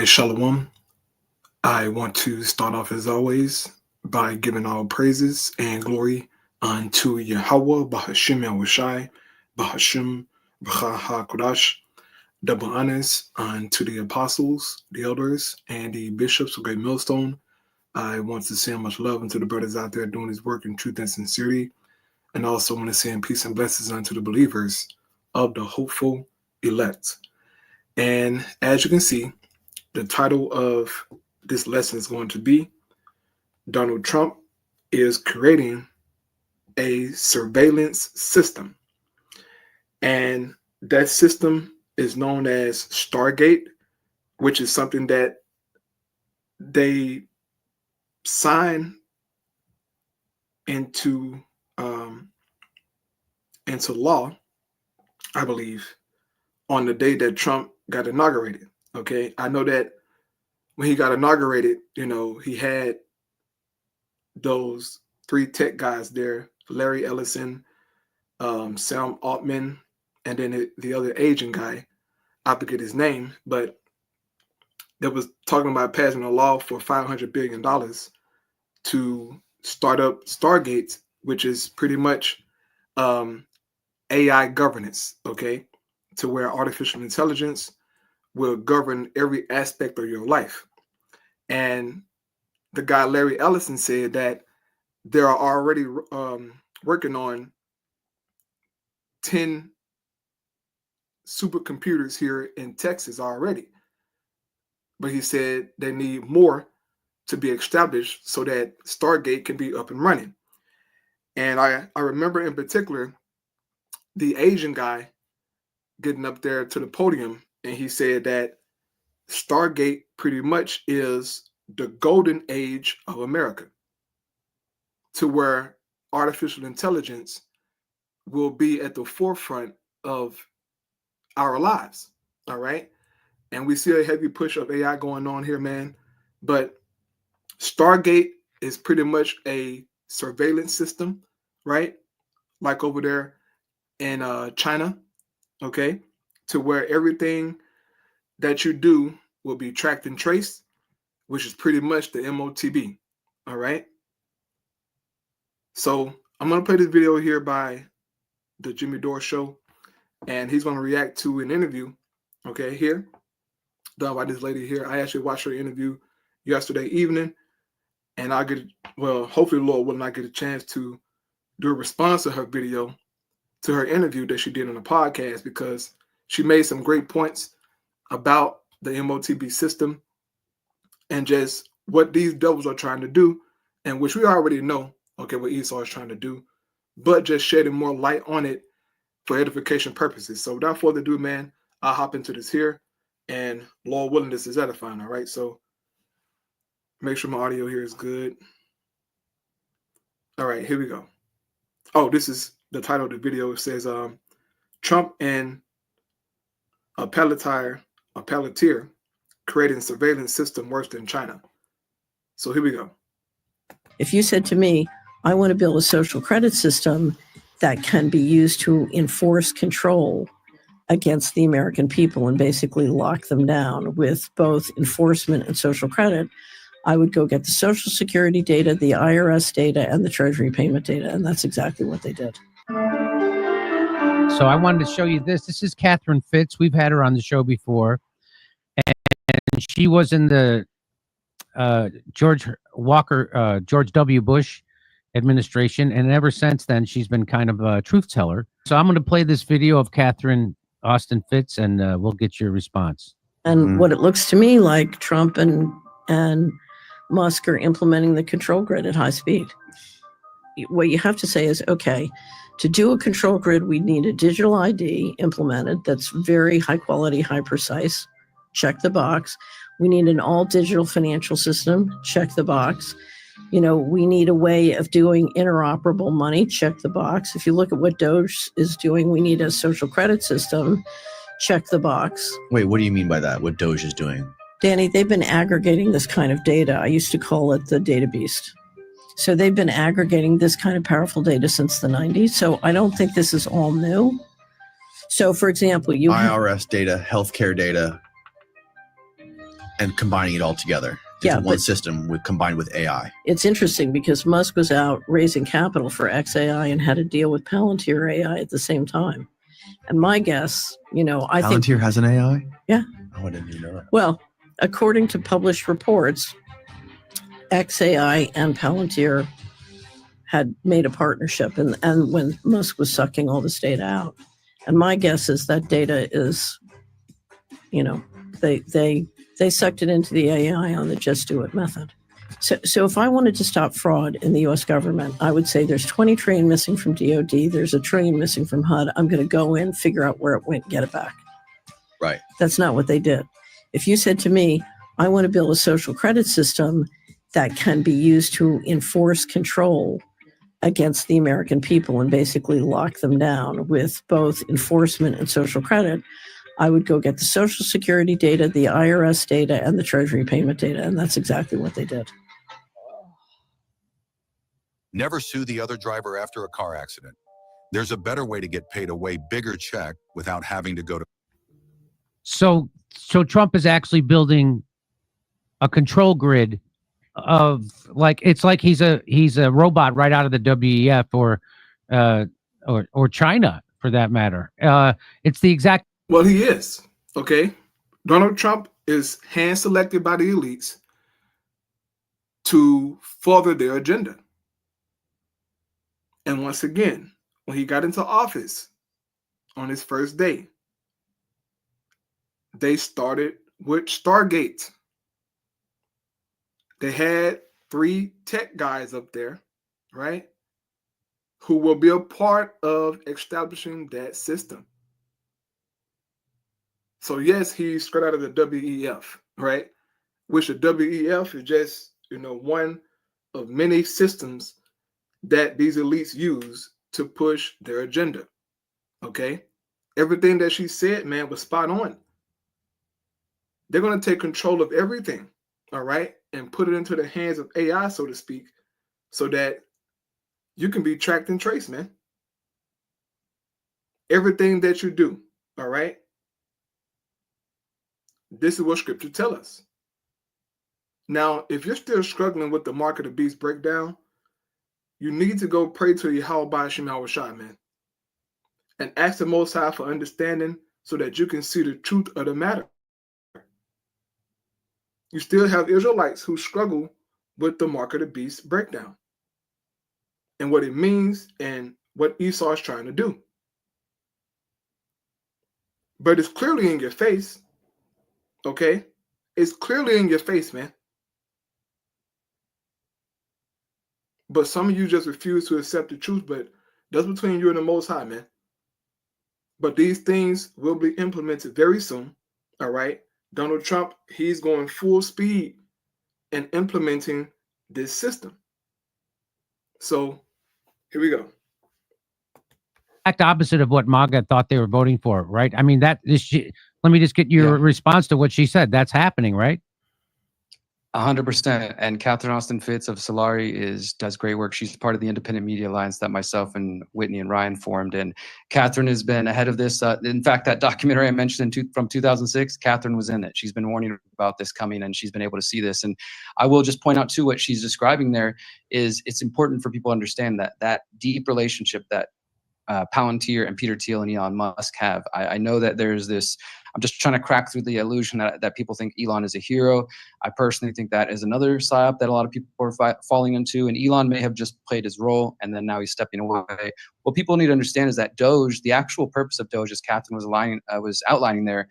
right, Shalom. I want to start off as always by giving all praises and glory unto Yahweh, Bahashim Yahushai, Bahashim B'cha HaKodash, double honors unto the apostles, the elders, and the bishops of Great Millstone. I want to send much love unto the brothers out there doing this work in truth and sincerity, and also want to send peace and blessings unto the believers of the hopeful elect. And as you can see, the title of this lesson is going to be Donald Trump is creating a surveillance system. And that system is known as Stargate, which is something that they sign into law, I believe, on the day that Trump got inaugurated. Okay, I know that when he got inaugurated, he had those three tech guys there, Larry Ellison, Sam Altman, and then the other Asian guy, I forget his name, but that was talking about passing a law for $500 billion to start up Stargate, which is pretty much AI governance, okay, to where artificial intelligence will govern every aspect of your life. And the guy Larry Ellison said that they are already working on 10 supercomputers here in Texas already. But he said they need more to be established so that Stargate can be up and running. And I remember in particular the Asian guy getting up there to the podium, and he said that Stargate pretty much is the golden age of America, to where artificial intelligence will be at the forefront of our lives. All right. And we see a heavy push of AI going on here, man. But Stargate is pretty much a surveillance system, right? Like over there in China, okay, to where everything that you do will be tracked and traced, which is pretty much the MOTB, all right? So I'm going to play this video here by the Jimmy Dore Show, and he's going to react to an interview, okay, here, done by this lady here. I actually watched her interview yesterday evening, and hopefully, Lord willing, I get a chance to do a response to her video, to her interview that she did on the podcast, because she made some great points about the MOTB system and just what these devils are trying to do, and which we already know, okay, what Esau is trying to do, but just shedding more light on it for edification purposes. So without further ado, man, I'll hop into this here, and Lord willing, this is edifying, all right? So make sure my audio here is good. All right, here we go. Oh, this is the title of the video. It says, Trump and a Palantir creating surveillance system worse than China. So here we go. If you said to me, I want to build a social credit system that can be used to enforce control against the American people and basically lock them down with both enforcement and social credit, I would go get the Social Security data, the IRS data, and the Treasury payment data. And that's exactly what they did. So I wanted to show you this. This is Catherine Fitz. We've had her on the show before. And she was in the George W. Bush administration. And ever since then, she's been kind of a truth teller. So I'm going to play this video of Catherine Austin Fitz, and we'll get your response. And what it looks to me like Trump and Musk are implementing the control grid at high speed. What you have to say is, okay, to do a control grid, we need a digital ID implemented that's very high quality, high precise. Check the box. We need an all digital financial system. Check the box. We need a way of doing interoperable money. Check the box. If you look at what Doge is doing, we need a social credit system. Check the box. Wait, what do you mean by that? What Doge is doing? Danny, they've been aggregating this kind of data. I used to call it the data beast. So they've been aggregating this kind of powerful data since the 90s. So I don't think this is all new. So, for example, IRS data, healthcare data. and combining it all together Yeah, into one but system combined with AI. it's interesting because Musk was out raising capital for XAI and had a deal with Palantir AI at the same time. And my guess, I think Palantir has an AI? Yeah. Oh, I didn't even know that. Well, according to published reports, XAI and Palantir had made a partnership, and when Musk was sucking all this data out. And my guess is that data is, they sucked it into the AI on the just do it method. So if I wanted to stop fraud in the US government, I would say there's 20 trillion missing from DOD, there's $1 trillion missing from HUD. I'm going to go in, figure out where it went, get it back. Right. That's not what they did. If you said to me, I want to build a social credit system that can be used to enforce control against the American people and basically lock them down with both enforcement and social credit, I would go get the Social Security data, the IRS data, and the Treasury payment data. And that's exactly what they did. Never sue the other driver after a car accident. There's a better way to get paid a way bigger check without having to go to. So Trump is actually building a control grid of it's like he's a robot right out of the WEF or China for that matter. It's the exact. Well, he is. Okay. Donald Trump is hand selected by the elites to further their agenda. And once again, when he got into office on his first day, they started with Stargate. They had 3 tech guys up there, right, who will be a part of establishing that system. So yes, he's straight out of the WEF, right? Which the WEF is just, one of many systems that these elites use to push their agenda. Okay? Everything that she said, man, was spot on. They're going to take control of everything, all right, and put it into the hands of AI, so to speak, so that you can be tracked and traced, man. Everything that you do, all right? This is what scripture tells us. Now, if you're still struggling with the mark of the beast breakdown, you need to go pray to Yahweh Shem Yahushua, man, and ask the Most High for understanding so that you can see the truth of the matter. You still have Israelites who struggle with the mark of the beast breakdown and what it means and what Esau is trying to do. But it's clearly in your face, okay? It's clearly in your face, man. But some of you just refuse to accept the truth, but that's between you and the Most High, man. But these things will be implemented very soon, all right? Donald Trump, he's going full speed in implementing this system. So here we go. Exact opposite of what MAGA thought they were voting for, right? I mean, let me just get your response to what she said. That's happening, right? 100%. And Catherine Austin Fitts of Solari does great work. She's part of the Independent Media Alliance that myself and Whitney and Ryan formed. And Catherine has been ahead of this. In fact, that documentary I mentioned from 2006, Catherine was in it. She's been warning about this coming, and she's been able to see this. And I will just point out too, what she's describing there is it's important for people to understand that deep relationship that Palantir and Peter Thiel and Elon Musk have. I know that there's this, I'm just trying to crack through the illusion that people think Elon is a hero. I personally think that is another psyop that a lot of people are falling into, and Elon may have just played his role and then now he's stepping away. What people need to understand is that Doge, the actual purpose of Doge, as Catherine was outlining there,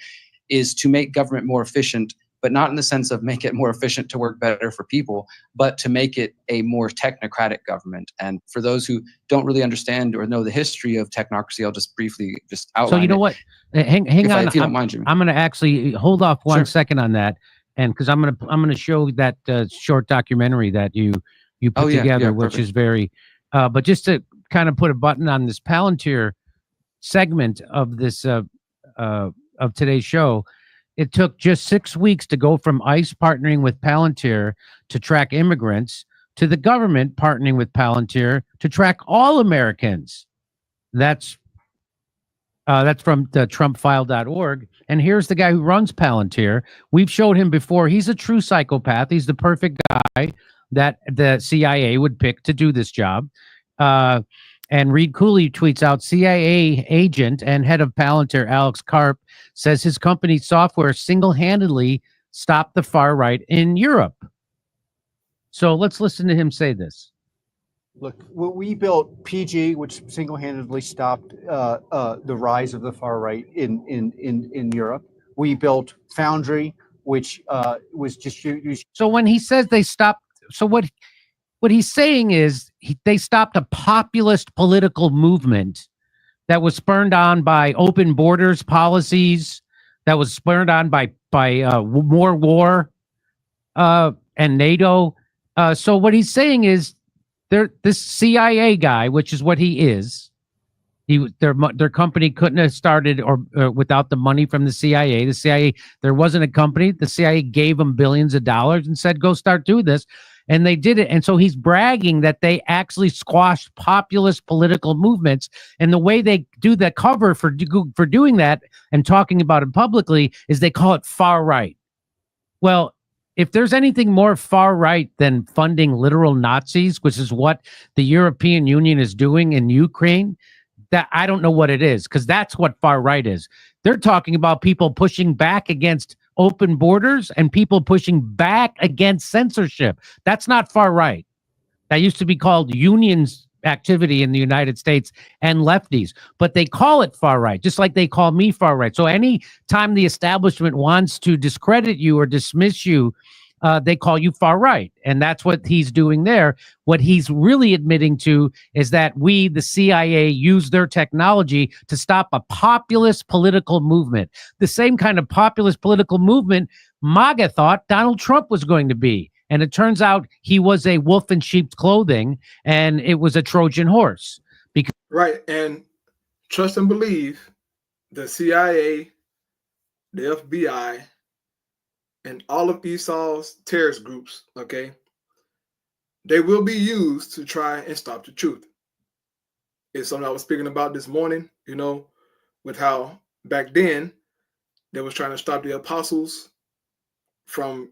is to make government more efficient, but not in the sense of make it more efficient to work better for people, but to make it a more technocratic government. And for those who don't really understand or know the history of technocracy, I'll just briefly outline. So you know what? Hang on. If you don't mind, Jimmy. I'm going to actually hold off one second on that, and because I'm going to show that short documentary that you put together, which is very. But just to kind of put a button on this Palantir segment of this of today's show. It took just 6 weeks to go from ICE partnering with Palantir to track immigrants to the government partnering with Palantir to track all Americans. That's That's from the TrumpFile.org. And here's the guy who runs Palantir. We've showed him before. He's a true psychopath. He's the perfect guy that the CIA would pick to do this job. And Reed Cooley tweets out, CIA agent and head of Palantir, Alex Karp, says his company's software single-handedly stopped the far right in Europe. So let's listen to him say this. Look, we built PG, which single-handedly stopped the rise of the far right in Europe. We built Foundry, which was just used. So when he says they stopped, so what he's saying is they stopped a populist political movement that was spurred on by open borders policies, that was spurred on by more war and NATO. So what he's saying is this CIA guy, which is what he is, their company couldn't have started or without the money from the CIA. The CIA, there wasn't a company. The CIA gave them billions of dollars and said, go start doing this. And they did it. And so he's bragging that they actually squashed populist political movements. And the way they do the cover for doing that and talking about it publicly is they call it far right. Well, if there's anything more far right than funding literal Nazis, which is what the European Union is doing in Ukraine, that I don't know what it is, because that's what far right is. They're talking about people pushing back against open borders and people pushing back against censorship. That's not far right. That used to be called unions activity in the United States and lefties, but they call it far right, just like they call me far right. So any time the establishment wants to discredit you or dismiss you, they call you far right. And that's what he's doing there. What he's really admitting to is that we, the CIA, use their technology to stop a populist political movement. The same kind of populist political movement MAGA thought Donald Trump was going to be. And it turns out he was a wolf in sheep's clothing, and it was a Trojan horse. Right. And trust and believe the CIA, the FBI, and all of Esau's terrorist groups, okay, they will be used to try and stop the truth. It's something I was speaking about this morning, you know, with how back then they was trying to stop the apostles from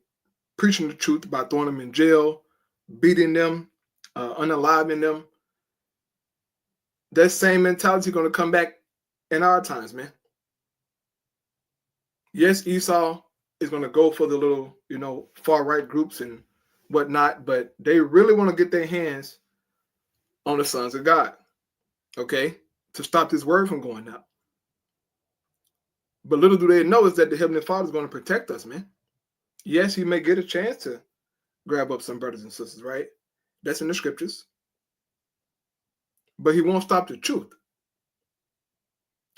preaching the truth by throwing them in jail, beating them, unaliving them. That same mentality is going to come back in our times, man. Yes, Esau is going to go for the little, you know, far right groups and whatnot, but they really want to get their hands on the sons of God, okay, to stop this word from going out. But little do they know is that the Heavenly Father is going to protect us, man. Yes, he may get a chance to grab up some brothers and sisters, right? That's in the scriptures. But he won't stop the truth.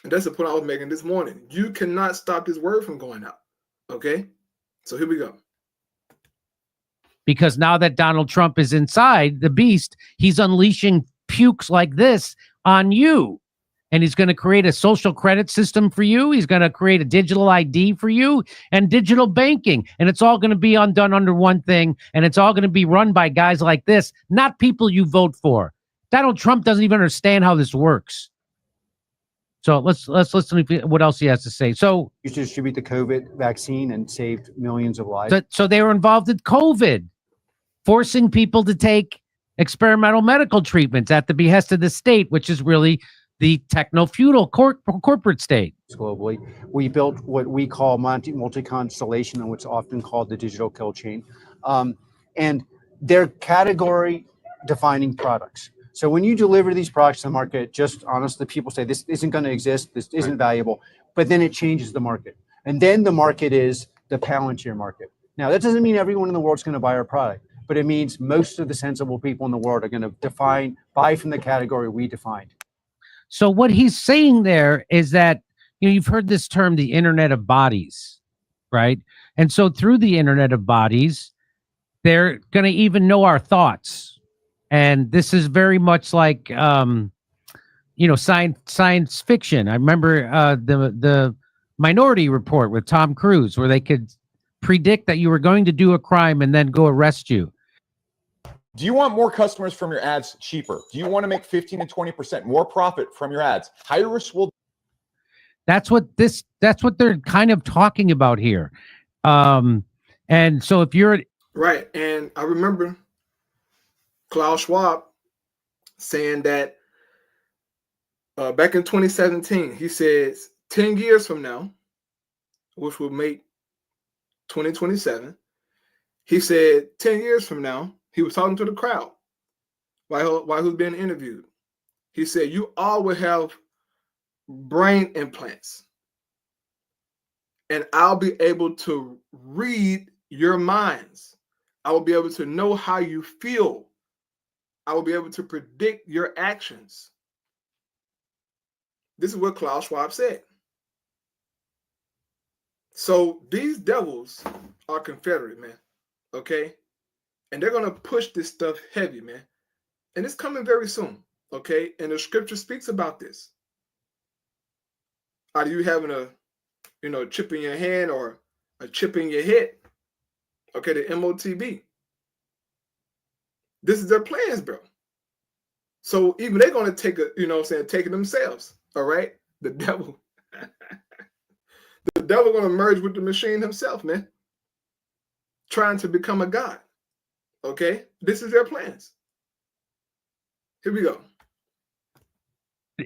And that's the point I was making this morning. You cannot stop this word from going out. Okay? So here we go. Because now that Donald Trump is inside the beast, he's unleashing pukes like this on you. And he's going to create a social credit system for you. He's going to create a digital ID for you and digital banking. And it's all going to be undone under one thing. And it's all going to be run by guys like this, not people you vote for. Donald Trump doesn't even understand how this works. So let's listen to what else he has to say. So Used to distribute the COVID vaccine and saved millions of lives. so they were involved in COVID, forcing people to take experimental medical treatments at the behest of the state, which is really the techno-feudal corporate state. Globally, we built what we call multi-constellation, and what's often called the digital kill chain, and they're category-defining products. So when you deliver these products to the market, just honestly, people say this isn't going to exist, this isn't valuable, but then it changes the market, and then the market is the Palantir market. Now that doesn't mean everyone in the world is going to buy our product, but it means most of the sensible people in the world are going to buy from the category we defined. So what he's saying there is that, you know, you've heard this term, the Internet of Bodies, right? And so through the Internet of Bodies, they're going to even know our thoughts. And this is very much like, you know, science fiction. I remember the Minority Report with Tom Cruise, where they could predict that you were going to do a crime and then go arrest you. Do you want more customers from your ads cheaper? Do you want to make 15 to 20% more profit from your ads? Hirist will. That's what they're kind of talking about here. And so if you're Right. And I remember Klaus Schwab saying that back in 2017, he says 10 years from now, which will make 2027, he said 10 years from now, he was talking to the crowd while he was being interviewed. He said, you all will have brain implants, and I'll be able to read your minds. I will be able to know how you feel. I will be able to predict your actions. This is what Klaus Schwab said. So these devils are Confederate, man. Okay? And they're going to push this stuff heavy, man. And it's coming very soon. Okay? And the scripture speaks about this. Are you having a chip in your hand or a chip in your head? Okay, the MOTB. This is their plans, bro. So even they're going to take take it themselves. All right? The devil. The devil going to merge with the machine himself, man. Trying to become a god. Okay? This is their plans. Here we go.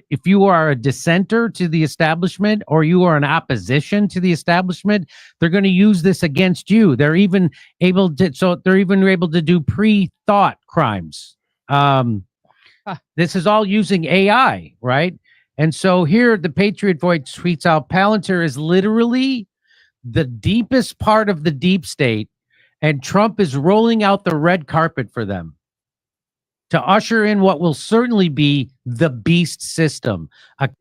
if you are a dissenter to the establishment or you are in opposition to the establishment, they're going to use this against you. They're even able to do pre-thought crimes. This is all using AI, right? And so here the Patriot Voice tweets out, Palantir is literally the deepest part of the deep state, and Trump is rolling out the red carpet for them to usher in what will certainly be the beast system.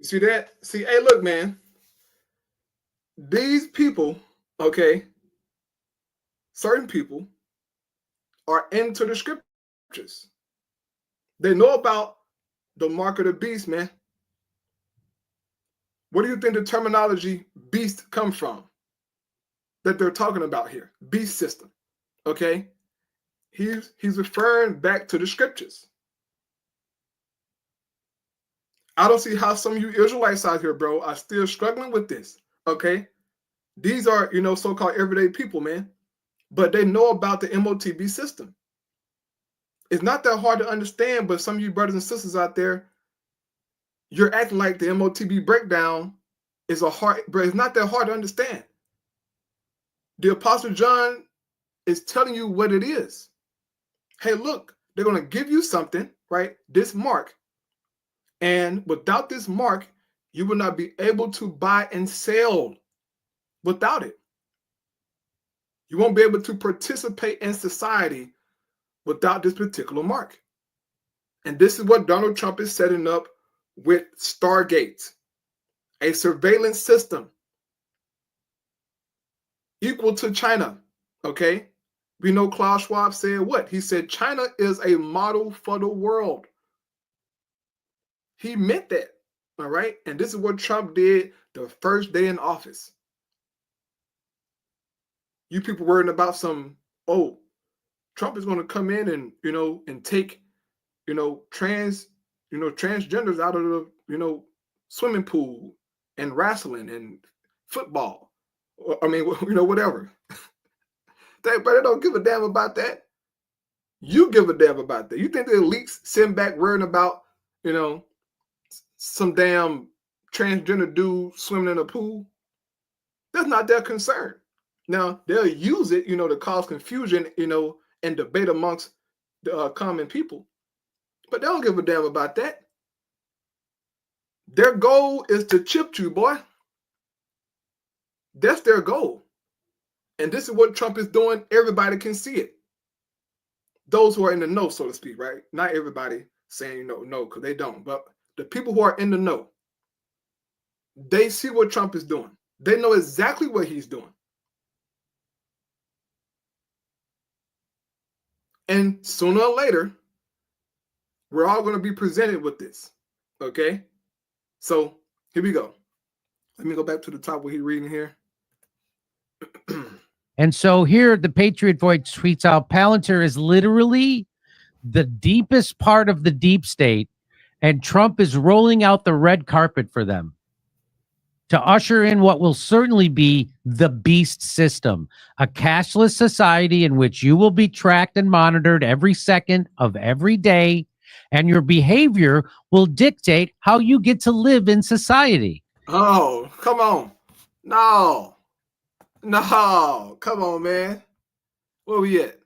See that? See, hey, look, man. These people, okay, certain people are into the scriptures. They know about the mark of the beast, man. What do you think the terminology beast comes from that they're talking about here? Beast system, okay? He's referring back to the scriptures. I don't see how some of you Israelites out here, bro, are still struggling with this, okay? These are, so-called everyday people, man, but they know about the MOTB system. It's not that hard to understand, but some of you brothers and sisters out there, you're acting like the MOTB breakdown is it's not that hard to understand. The Apostle John is telling you what it is. Hey, look, they're going to give you something, right? This mark. And without this mark, you will not be able to buy and sell without it. You won't be able to participate in society without this particular mark. And this is what Donald Trump is setting up with Stargate, a surveillance system equal to China, okay? We know Klaus Schwab said what? He said China is a model for the world. He meant that, all right? And this is what Trump did the first day in office. You people worrying about Trump is going to come in and, and take, transgenders out of the, swimming pool and wrestling and football. I mean, whatever. But they don't give a damn about that. You give a damn about that. You think the elites sitting back worrying about, some damn transgender dude swimming in a pool? That's not their concern. Now, they'll use it, to cause confusion, and debate amongst the common people. But they don't give a damn about that. Their goal is to chip you, boy. That's their goal. And this is what Trump is doing. Everybody can see it. Those who are in the know, so to speak, right? Not everybody saying no, because they don't. But the people who are in the know, they see what Trump is doing. They know exactly what he's doing. And sooner or later, we're all going to be presented with this. Okay? So here we go. Let me go back to the top what he's reading here. And so here the Patriot Voice tweets out, Palantir is literally the deepest part of the deep state, and Trump is rolling out the red carpet for them to usher in what will certainly be the beast system, a cashless society in which you will be tracked and monitored every second of every day, and your behavior will dictate how you get to live in society. Oh, come on. No. Come on, man. Where we at?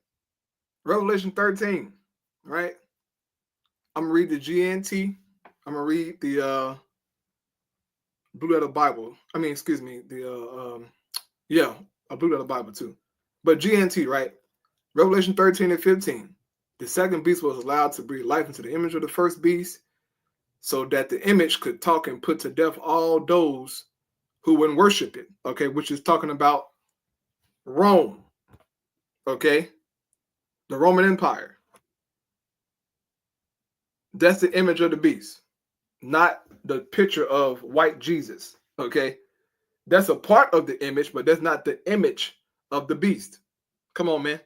Revelation 13, right? I'm gonna read the GNT. I'm gonna read the Blue Letter Bible. I mean, excuse me, the a Blue Letter Bible too. But GNT, right? Revelation 13 and 15. The second beast was allowed to breathe life into the image of the first beast, so that the image could talk and put to death all those who wouldn't worship it. Okay, which is talking about Rome. Okay, the Roman Empire. That's the image of the beast, not the picture of white Jesus. Okay, that's a part of the image, but that's not the image of the beast. Come on, man.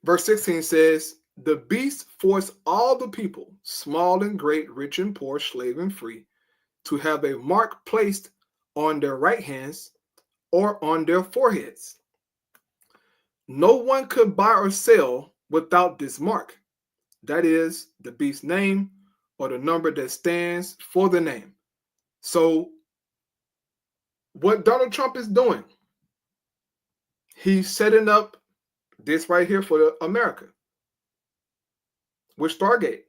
Verse 16 says, the beast forced all the people, small and great, rich and poor, slave and free, to have a mark placed on their right hands or on their foreheads. No one could buy or sell without this mark. That is the beast's name or the number that stands for the name. So what Donald Trump is doing, he's setting up this right here for America with Stargate.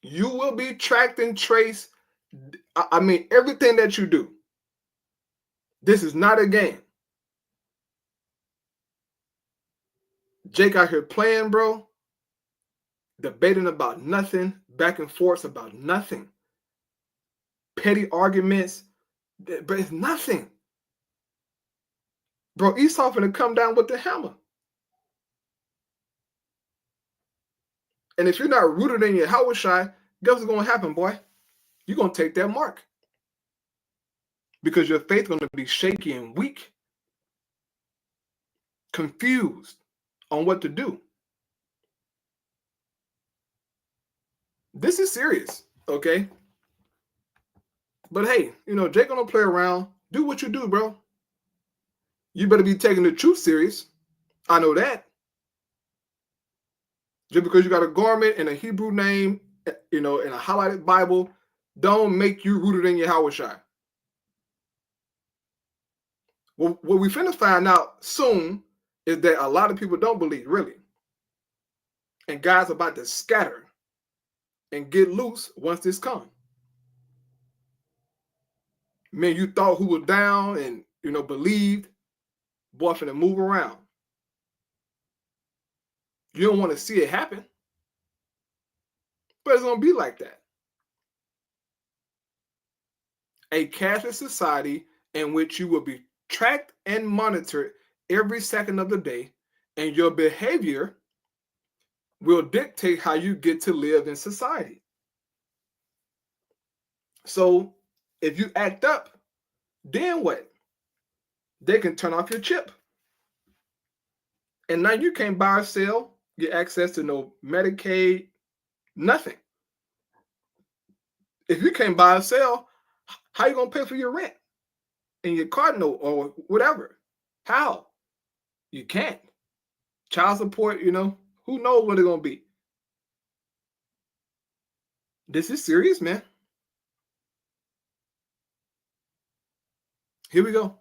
You will be tracked and traced. I mean, everything that you do. This is not a game. Jake out here playing, bro. Debating about nothing. Back and forth about nothing. Petty arguments. But it's nothing. Bro, Esau finna come down with the hammer. And if you're not rooted in your Yahushua, guess what's going to happen, boy? You're going to take that mark. Because your faith is going to be shaky and weak. Confused on what to do. This is serious, okay? But hey, you know, Jake gonna play around. Do what you do, bro. You better be taking the truth serious. I know that. Just because you got a garment and a Hebrew name, you know, and a highlighted Bible, don't make you rooted in your Yahushua. Well, what we finna find out soon is that a lot of people don't believe, really. And God's about to scatter and get loose once this comes. Man, you thought who was down and, you know, believed, boy, finna move around. You don't want to see it happen. But it's going to be like that. A cashless society in which you will be tracked and monitored every second of the day, and your behavior will dictate how you get to live in society. So if you act up, then what? They can turn off your chip. And now you can't buy or sell, get access to no Medicaid, nothing. If you can't buy or sell, how you going to pay for your rent and your car note or whatever? How? You can't. Child support, you know, who knows what it's going to be? This is serious, man. Here we go.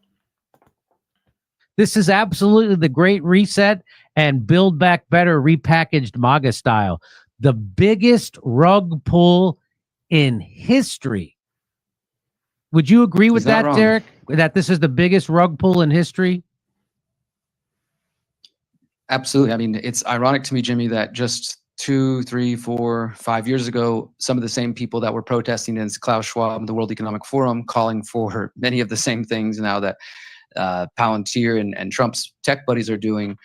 This is absolutely the Great Reset and Build Back Better repackaged MAGA style. The biggest rug pull in history. Would you agree with that, Derek? That this is the biggest rug pull in history? Absolutely. I mean, it's ironic to me, Jimmy, that just 2, 3, 4, 5 years ago, some of the same people that were protesting against Klaus Schwab, the World Economic Forum, calling for many of the same things now that Palantir and Trump's tech buddies are doing,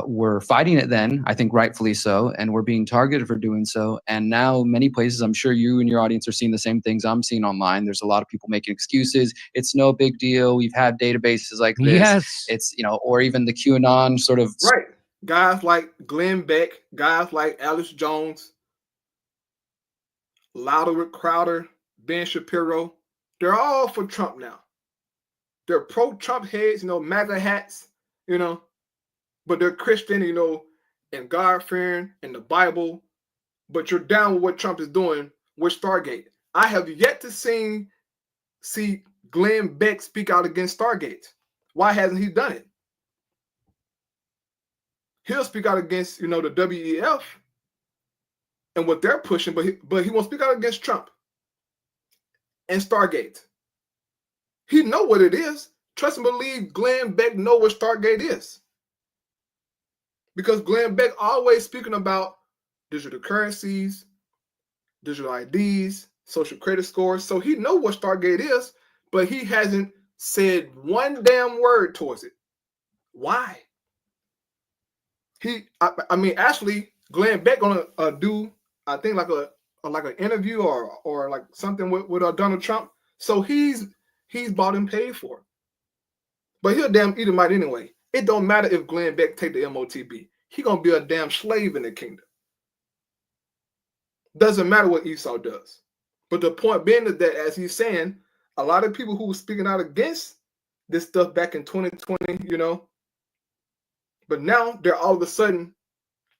were fighting it then, I think rightfully so, and we're being targeted for doing so. And now many places, I'm sure you and your audience are seeing the same things I'm seeing online. There's a lot of people making excuses. It's no big deal. We've had databases like this. Yes. It's, you know, or even the QAnon sort of. Right. Guys like Glenn Beck, guys like Alex Jones, Louder with Crowder, Ben Shapiro, they're all for Trump now. They're pro-Trump heads, MAGA hats, but they're Christian, and God-fearing and the Bible, but you're down with what Trump is doing with Stargate. I have yet to see Glenn Beck speak out against Stargate. Why hasn't he done it? He'll speak out against, the WEF and what they're pushing, but he won't speak out against Trump and Stargate. He know what it is. Trust and believe Glenn Beck know what Stargate is. Because Glenn Beck always speaking about digital currencies, digital IDs, social credit scores. So he know what Stargate is, but he hasn't said one damn word towards it. Why? Actually, Glenn Beck gonna do, I think, like an interview or like something with Donald Trump. So he's bought and paid for. But he'll damn Edomite anyway. It don't matter if Glenn Beck take the MOTB. He gonna be a damn slave in the kingdom. Doesn't matter what Esau does. But the point being is that, as he's saying, a lot of people who were speaking out against this stuff back in 2020, but now they're all of a sudden,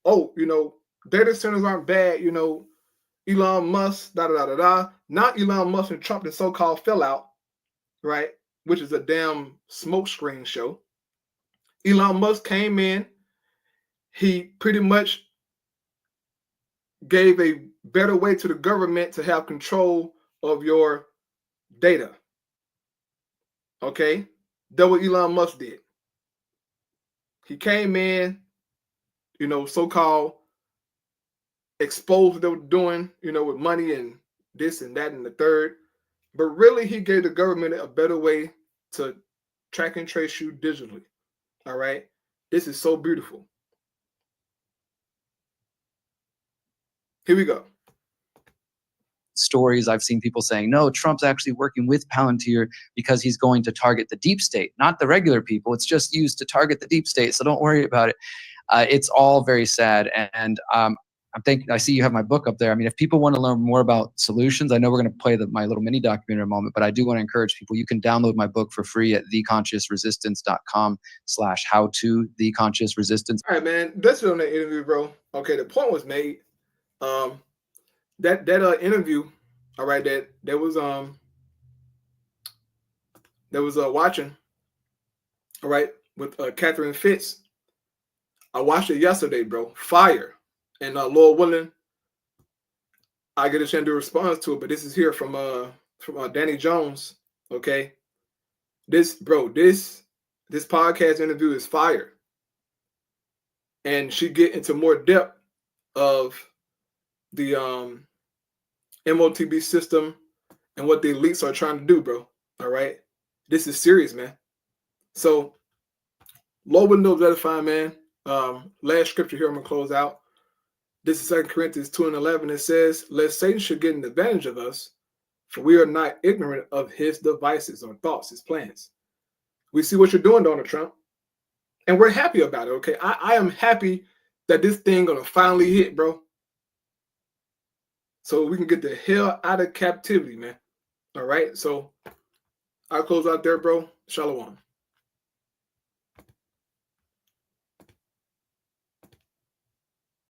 data centers aren't bad, Elon Musk, da-da-da-da-da. Now Elon Musk and Trump, the so-called fell out, right? Which is a damn smokescreen show. Elon Musk came in. He pretty much gave a better way to the government to have control of your data. Okay? That's what Elon Musk did. He came in, so-called exposed what they were doing, with money and this and that and the third. But really, he gave the government a better way to track and trace you digitally. All right? This is so beautiful. Here we go. Stories I've seen people saying, no, Trump's actually working with Palantir because he's going to target the deep state, not the regular people. It's just used to target the deep state, so don't worry about it. It's all very sad. And I see you have my book up there. I mean, if people want to learn more about solutions, I know we're going to play my little mini documentary in a moment, but I do want to encourage people. You can download my book for free at theconsciousresistance.com/how-to theconsciousresistance. All right, man. That's it on the interview, bro. Okay, the point was made. That interview, all right, that was watching, all right, with Catherine Fitz. I watched it yesterday, bro. Fire. And Lord willing, I get a chance to respond to it. But this is here from Danny Jones. Okay, this podcast interview is fire, and she get into more depth of the MOTB system and what the elites are trying to do, bro. All right, this is serious, man. So, Lord willing, knows edifying, man. Last scripture here, I'm gonna close out. This is 2 Corinthians 2:11. It says, lest Satan should get an advantage of us, for we are not ignorant of his devices or thoughts, his plans. We see what you're doing, Donald Trump, and we're happy about it, okay? I am happy that this thing gonna finally hit, bro, so we can get the hell out of captivity, man. All right? So I'll close out there, bro. Shalom.